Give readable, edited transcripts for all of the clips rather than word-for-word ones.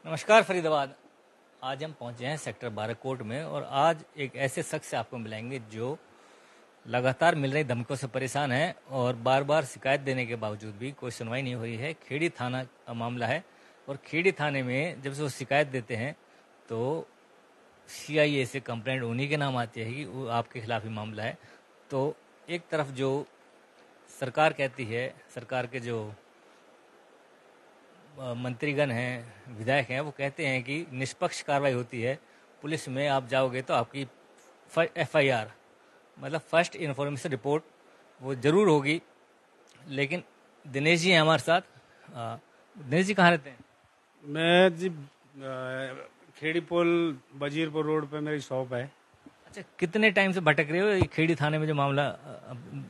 नमस्कार फरीदाबाद। आज हम पहुंचे हैं सेक्टर 12 कोर्ट में और आज एक ऐसे शख्स से आपको मिलाएंगे जो लगातार मिल रही धमकियों से परेशान है और बार बार शिकायत देने के बावजूद भी कोई सुनवाई नहीं हुई है। खेड़ी थाना का मामला है और खेड़ी थाने में जब से वो शिकायत देते हैं तो सीआईए से कंप्लेंट उन्हीं के नाम आती है कि वो आपके खिलाफ ही मामला है। तो एक तरफ जो सरकार कहती है, सरकार के जो मंत्रीगण हैं, विधायक हैं, वो कहते हैं कि निष्पक्ष कार्रवाई होती है। पुलिस में आप जाओगे तो आपकी एफआईआर मतलब फर्स्ट इन्फॉर्मेशन रिपोर्ट वो ज़रूर होगी। लेकिन दिनेश जी हैं हमारे साथ। दिनेश जी कहाँ रहते हैं? मैं जी खेड़ी पुल बजीरपुर रोड पे मेरी शॉप है। अच्छा, कितने टाइम से भटक रहे हो? ये खेड़ी थाने में जो मामला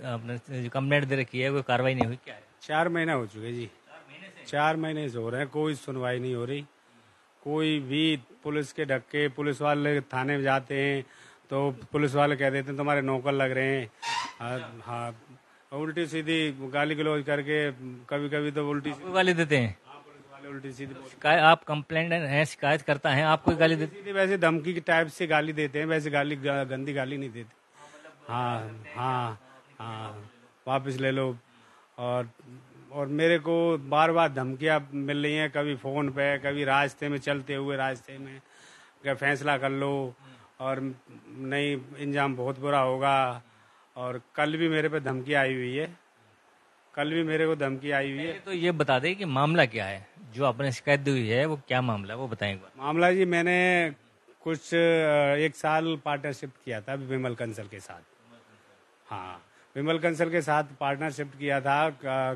आपने जो कंप्लेंट दे रखी है, कोई कार्रवाई नहीं हुई, क्या है? 4 महीने हो चुके जी। 4 महीने से हो रहे हैं, कोई सुनवाई नहीं हो रही। कोई भी पुलिस के धक्के, पुलिस वाले थाने में जाते हैं तो पुलिस वाले कह देते हैं तुम्हारे नौकर लग रहे हैं। हाँ, उल्टी सीधी गाली गलौज करके कभी कभी तो उल्टी कोई गाली देते हैं? हाँ, पुलिस वाले उल्टी सीधी शिकायत, आप कंप्लेंट हैं, शिकायत करता है, आप कोई गाली देते? सीधी वैसे धमकी के टाइप से गाली देते हैं, वैसे गाली गंदी गाली नहीं देते। हाँ हाँ हाँ, वापस ले लो। और मेरे को बार बार धमकियाँ मिल रही हैं, कभी फ़ोन पे, कभी रास्ते में चलते हुए रास्ते में क्या फैसला कर लो और नहीं इंजाम बहुत बुरा होगा। और कल भी मेरे पे धमकी आई हुई है, कल भी मेरे को धमकी आई हुई है। तो ये बता दें कि मामला क्या है, जो आपने शिकायत दी हुई है वो क्या मामला है, वो बताएं एक बार। मामला जी, मैंने कुछ 1 साल पार्टनरशिप किया था विमल कंसल के साथ। हाँ, विमल कंसल के साथ पार्टनरशिप किया था,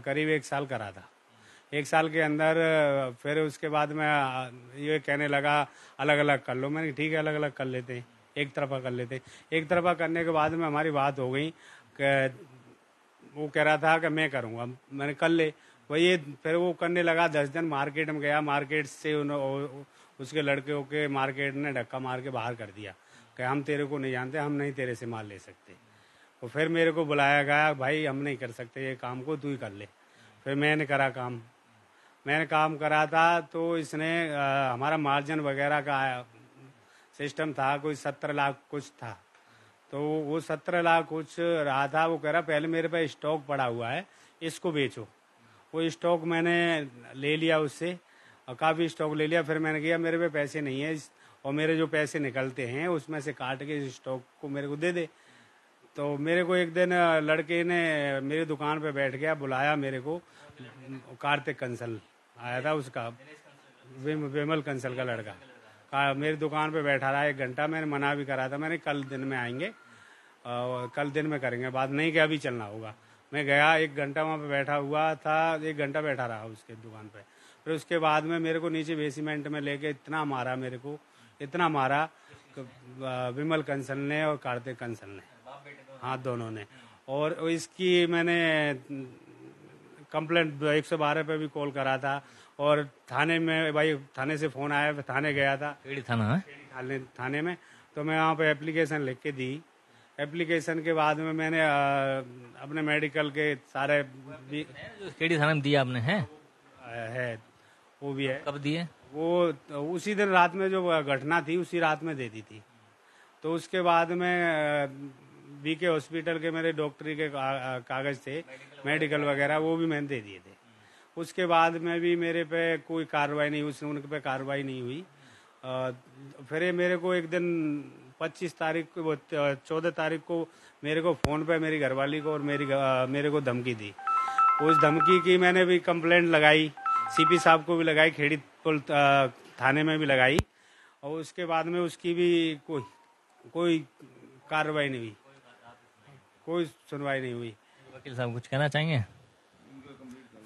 करीब 1 साल करा था। 1 साल के अंदर फिर उसके बाद में ये कहने लगा अलग अलग कर लो। मैंने ठीक है, अलग अलग कर लेते हैं, एक तरफा कर लेते हैं। एक तरफा करने के बाद में हमारी बात हो गई कि वो कह रहा था कि मैं करूँगा, मैंने कर ले वही। फिर वो करने लगा, 10 दिन मार्केट में गया, मार्केट से उसके लड़के के मार्केट ने धक्का मार के बाहर कर दिया कि हम तेरे को नहीं जानते, हम नहीं तेरे से माल ले सकते। और फिर मेरे को बुलाया गया, भाई हम नहीं कर सकते ये काम को, तू ही कर ले। फिर मैंने करा काम, मैंने काम करा था तो इसने हमारा मार्जिन वगैरह का सिस्टम था, कोई 17 लाख कुछ था। तो वो 17 लाख कुछ रहा था। वो कह रहा पहले मेरे पे स्टॉक पड़ा हुआ है, इसको बेचो। वो स्टॉक मैंने ले लिया उससे और काफ़ी स्टॉक ले लिया। फिर मैंने किया मेरे पे पैसे नहीं है और मेरे जो पैसे निकलते हैं उसमें से काट के इस स्टॉक को मेरे को दे दे। तो मेरे को एक दिन लड़के ने मेरी दुकान पे बैठ गया, बुलाया मेरे को, कार्तिक कंसल आया था उसका, विमल कंसल का लड़का मेरी दुकान पे बैठा रहा 1 घंटा। मैंने मना भी करा था, मैंने कल दिन में आएंगे और कल दिन में करेंगे बात, नहीं कि अभी चलना होगा। मैं गया, 1 घंटा वहाँ पे बैठा हुआ था, 1 घंटा बैठा रहा उसके दुकान पे। फिर उसके बाद में मेरे को नीचे बेसमेंट में लेके इतना मारा, मेरे को इतना मारा विमल कंसल ने और कार्तिक कंसल ने, हाँ दोनों ने। और इसकी मैंने कंप्लेंट 112 पे भी कॉल करा था और थाने में, भाई थाने से फ़ोन आया, थाने गया था, खेड़ी थाना है? थाने में। तो मैं वहाँ पे एप्लीकेशन लिख के दी। एप्लीकेशन के बाद में मैंने अपने मेडिकल के सारे भी जो खेड़ी थाना में दिया आपने है वो भी है। कब दिए? वो उसी दिन रात में जो घटना थी उसी रात में दे दी थी। तो उसके बाद में बीके हॉस्पिटल के मेरे डॉक्टरी के कागज थे, मेडिकल वगैरह, वो भी मैंने दे दिए थे। उसके बाद में भी मेरे पे कोई कार्रवाई नहीं हुई, उनके पे कार्रवाई नहीं हुई। फिर ये मेरे को एक दिन 25 तारीख को, 14 तारीख को मेरे को फ़ोन पे मेरी घरवाली को और मेरे को धमकी दी। उस धमकी की मैंने भी कंप्लेंट लगाई, सीपी साहब को भी लगाई, खेड़ी पुल थाने में भी लगाई। और उसके बाद में उसकी भी कोई कार्रवाई नहीं हुई, कोई सुनवाई नहीं हुई। वकील साहब कुछ कहना चाहेंगे?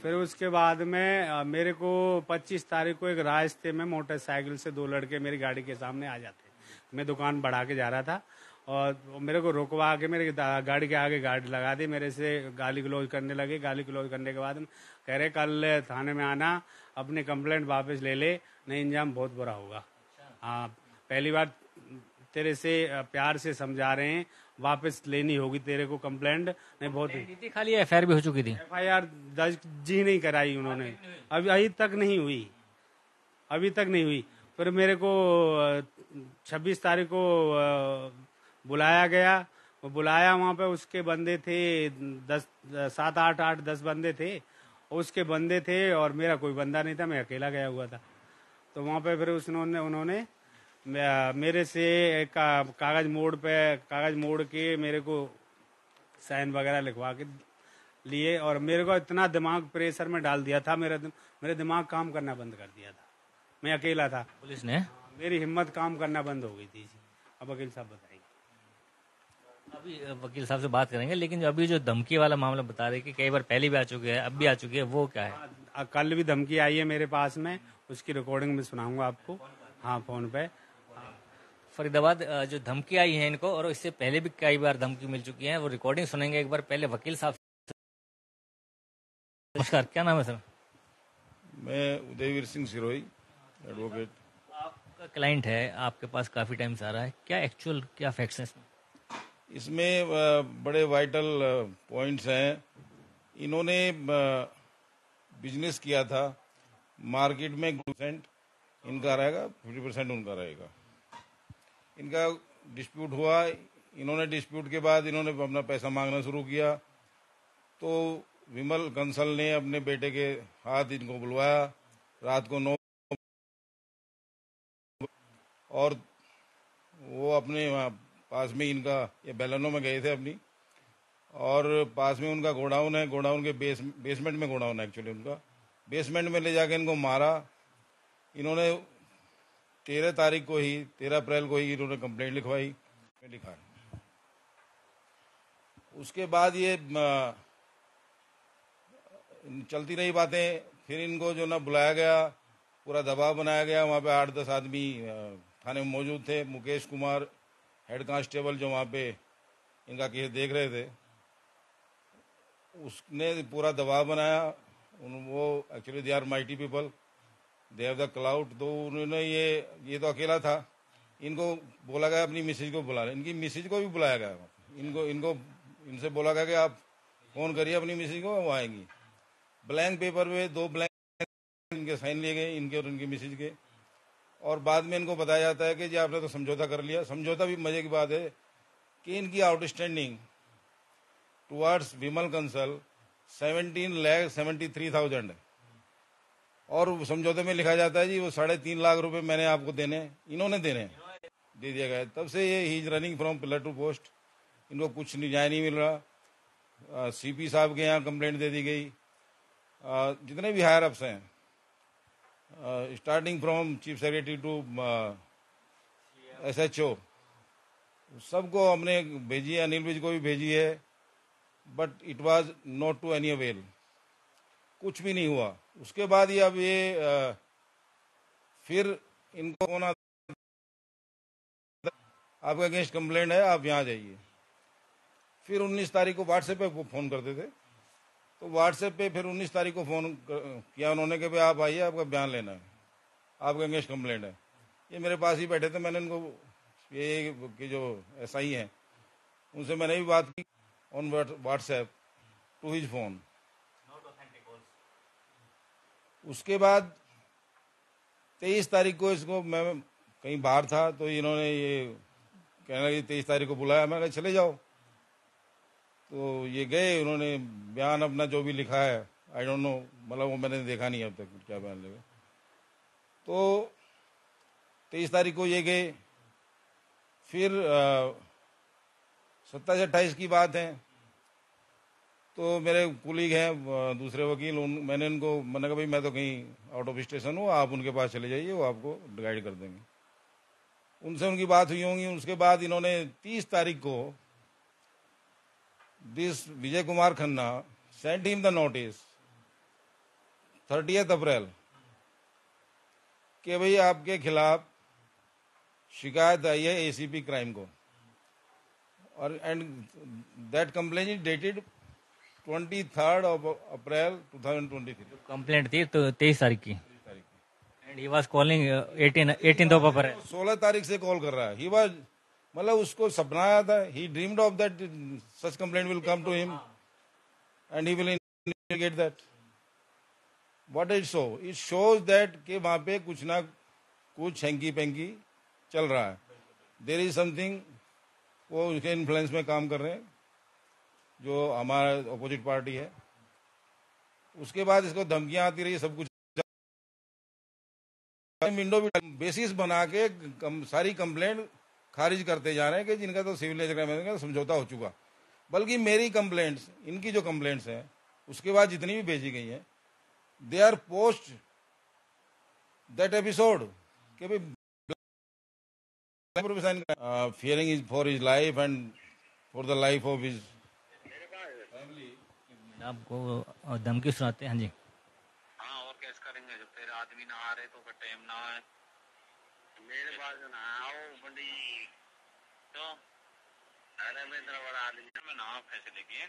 फिर उसके बाद में मेरे को 25 तारीख को एक रास्ते में मोटरसाइकिल से 2 लड़के मेरी गाड़ी के सामने आ जाते। मैं दुकान बढ़ा के जा रहा था और मेरे को रुकवा के मेरी गाड़ी के आगे गाड़ी लगा दी, मेरे से गाली गलौज करने लगे। गाली गलौज करने के बाद कह रहे कल थाने में आना, अपनी कंप्लेंट वापस ले ले, नहीं इंजाम बहुत बुरा होगा। हाँ, पहली बार तेरे से प्यार से समझा रहे हैं, वापस लेनी होगी तेरे को कंप्लेंट। नहीं बहुत खाली एफआईआर भी हो चुकी थी? एफआईआर दर्ज जी नहीं कराई उन्होंने, अभी तक नहीं हुई। अभी तक नहीं हुई। फिर मेरे को 26 तारीख को बुलाया गया। वो बुलाया वहाँ पे, उसके बंदे थे 10, 7, 8, 8, 10 बंदे थे। उसके बंदे थे और मेरा कोई बंदा नहीं था, मैं अकेला गया हुआ था। तो वहाँ पे फिर उन्होंने मेरे से एक कागज मोड़ के मेरे को साइन वगैरह लिखवा के लिए, और मेरे को इतना दिमाग प्रेशर में डाल दिया था, मेरे दिमाग काम करना बंद कर दिया था। मैं अकेला था, पुलिस ने? मेरी हिम्मत काम करना बंद हो गई थी। अब वकील साहब बताएंगे। अभी वकील साहब से बात करेंगे, लेकिन अभी जो धमकी वाला मामला बता रहे कि कई बार पहले भी आ चुके हैं, अब भी आ चुकी है, वो क्या है? कल भी धमकी आई है मेरे पास में, उसकी रिकॉर्डिंग में सुनाऊंगा आपको। हाँ, फोन पे। फरीदाबाद जो धमकी आई है इनको, और इससे पहले भी कई बार धमकी मिल चुकी है, वो रिकॉर्डिंग सुनेंगे एक बार। पहले वकील साहब। नमस्कार, क्या नाम है सर? मैं उदयवीर सिंह सिरोही, एडवोकेट। आपका क्लाइंट है, आपके पास काफी टाइम से आ रहा है, क्या एक्चुअल क्या फैक्ट्स हैं इसमें? इसमें बड़े वाइटल पॉइंट्स हैं। इन्होंने बिजनेस किया था मार्केट में, 50% इनका रहेगा, 50% उनका रहेगा। इनका डिस्प्यूट हुआ। इन्होंने डिस्प्यूट के बाद इन्होंने अपना पैसा मांगना शुरू किया, तो विमल कंसल ने अपने बेटे के हाथ इनको बुलवाया रात को 9, और वो अपने पास में इनका ये बेलनो में गए थे अपनी, और पास में उनका गोडाउन है। गोडाउन के बेसमेंट में गोडाउन है एक्चुअली उनका। बेसमेंट में ले जाके इनको मारा। इन्होंने 13 अप्रैल को ही इन्होंने कंप्लेंट लिखवाई। लिखा उसके बाद ये चलती रही बातें। फिर इनको जो ना बुलाया गया, पूरा दबाव बनाया गया। वहाँ पे 8-10 आदमी थाने में मौजूद थे। मुकेश कुमार हेड कांस्टेबल जो वहाँ पे इनका केस देख रहे थे, उसने पूरा दबाव बनाया। वो actually they are mighty people, they have the cloud. तो उन्होंने ये तो अकेला था। इनको बोला गया अपनी मिसेज को बुला, इनकी मिसेज को भी बुलाया गया। इनसे बोला गया कि आप फोन करिए अपनी मिसेज को, वो आएंगी। ब्लैंक पेपर पे 2 ब्लैंक इनके साइन लिए गए, इनके और इनकी मिसेज के। और बाद में इनको बताया जाता है कि जी आपने तो समझौता कर लिया। समझौता भी मजे की बात है कि इनकी आउटस्टैंडिंग टुवर्ड्स विमल कंसल 17,73,000 है, और समझौते में लिखा जाता है जी वो 3.5 लाख रुपए मैंने आपको इन्होंने देने दे दिया गया। तब से ये he is running from pillar to post. इनको कुछ न्याय नहीं मिल रहा। सीपी साहब के यहाँ कंप्लेंट दे दी गई। जितने भी हायर अप्स हैं, starting from chief secretary to SHO, सबको हमने भेजी है। अनिल विज को भी भेजी है, but it was not to any avail. कुछ भी नहीं हुआ। उसके बाद ये अब फिर इनको होना, आपके अगेंस्ट कंप्लेंट है, आप यहाँ जाइए। फिर 19 तारीख को व्हाट्सएप पे फोन करते थे, तो व्हाट्सएप पे फिर 19 तारीख को फोन किया उन्होंने कि भाई आप आइए, आपका बयान लेना है, आपके अगेंस्ट कंप्लेंट है। ये मेरे पास ही बैठे थे। मैंने इनको ये कि जो SI हैं उनसे मैंने भी बात की on WhatsApp to his phone. उसके बाद 23 तारीख को इसको, मैं कहीं बाहर था, तो इन्होंने ये कहने लगे 23 तारीख को बुलाया। मैंने कहा चले जाओ। तो ये गए, उन्होंने बयान अपना जो भी लिखा है, आई डोंट नो, मतलब वो मैंने देखा नहीं अब तक क्या बयान लगे। तो 23 तारीख को ये गए। फिर 27-28 की बात है, तो मेरे कुलीग हैं दूसरे वकील, मैंने कहा भाई मैं तो कहीं आउट ऑफ स्टेशन हूँ, आप उनके पास चले जाइए, वो आपको गाइड कर देंगे। उनसे उनकी बात हुई होंगी। उसके बाद इन्होंने 30 तारीख को this Vijay Kumar Khanna sent him the notice 30 अप्रैल कि भाई आपके खिलाफ शिकायत आई है ACP क्राइम को, और and that complain is dated 23 April 2023। Complaint थी तो 23 तारीख की, and he was calling 18th of April. 16 तारीख से कॉल कर रहा है। ही वाज, मतलब उसको सपना आया था। He dreamed of that such complaint will come to him and he will investigate that. What it show? It shows that कि वहां पे कुछ ना कुछ हैंकी पैंकी चल रहा है। देर इज समथिंग, वो उसके इन्फ्लुएंस में काम कर रहे हैं जो हमारा अपोजिट पार्टी है। उसके बाद इसको धमकियां आती रही, सब कुछ विंडो भी बेसिस बना के सारी कंप्लेंट खारिज करते जा रहे हैं कि जिनका तो सिविल एग्रीमेंट का समझौता हो चुका। बल्कि मेरी कंप्लेंट्स, इनकी जो कंप्लेंट्स हैं उसके बाद जितनी भी भेजी गई हैं, they R post that episode कि भाई fearing is for his life and for the life of his family. आपको धमकी सुनाते हैं। हाँ जी। हाँ, और कैसे करेंगे जब तेरे आदमी ना आ रहे तो फिर टाइम ना है मेरे पास ना आओ बंदी तो। अरे मैं इतना बड़ा आदमी मैं ना फैसले किए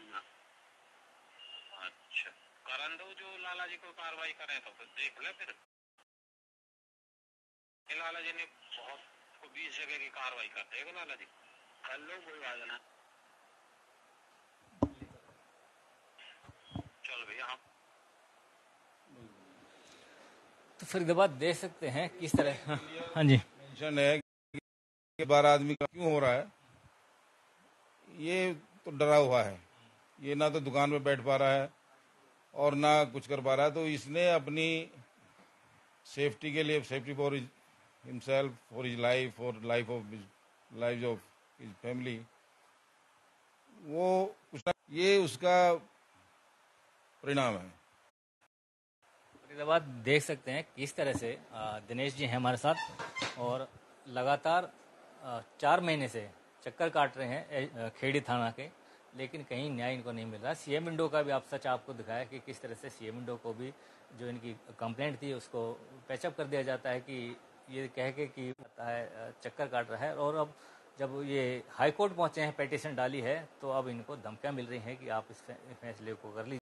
ना। अच्छा करन दो, जो लाला जी को कार्रवाई करें तो फिर देख ले। फिर लाला जी ने बहुत 20 जगह की कार्रवाई कर देगा लाला जी, कर लो कोई बात ना। चल भैया हाँ। तो फरीदाबाद देख सकते हैं किस तरह। हाँ जी। टेंशन है कि 12 आदमी का क्यों हो रहा है, ये तो डरा हुआ है। ये ना तो दुकान पे बैठ पा रहा है और ना कुछ कर पा रहा है। तो इसने अपनी सेफ्टी के लिए, safety for himself, for his life, for life of life of his family, वो कुछ ना, ये उसका परिणाम है। फरीदाबाद देख सकते हैं किस तरह से दिनेश जी हैं हमारे साथ और लगातार 4 महीने से चक्कर काट रहे हैं खेड़ी थाना के, लेकिन कहीं न्याय इनको नहीं मिल रहा। सीएम विंडो का भी आप सच आपको दिखाया कि किस तरह से सीएम विंडो को भी जो इनकी कंप्लेंट थी उसको पैचअप कर दिया जाता है कि ये कह के कि चक्कर काट रहा है। और अब जब ये हाई कोर्ट पहुंचे हैं, पिटीशन डाली है, तो अब इनको धमकियां मिल रही हैं कि आप इस फैसले को कर लीजिए।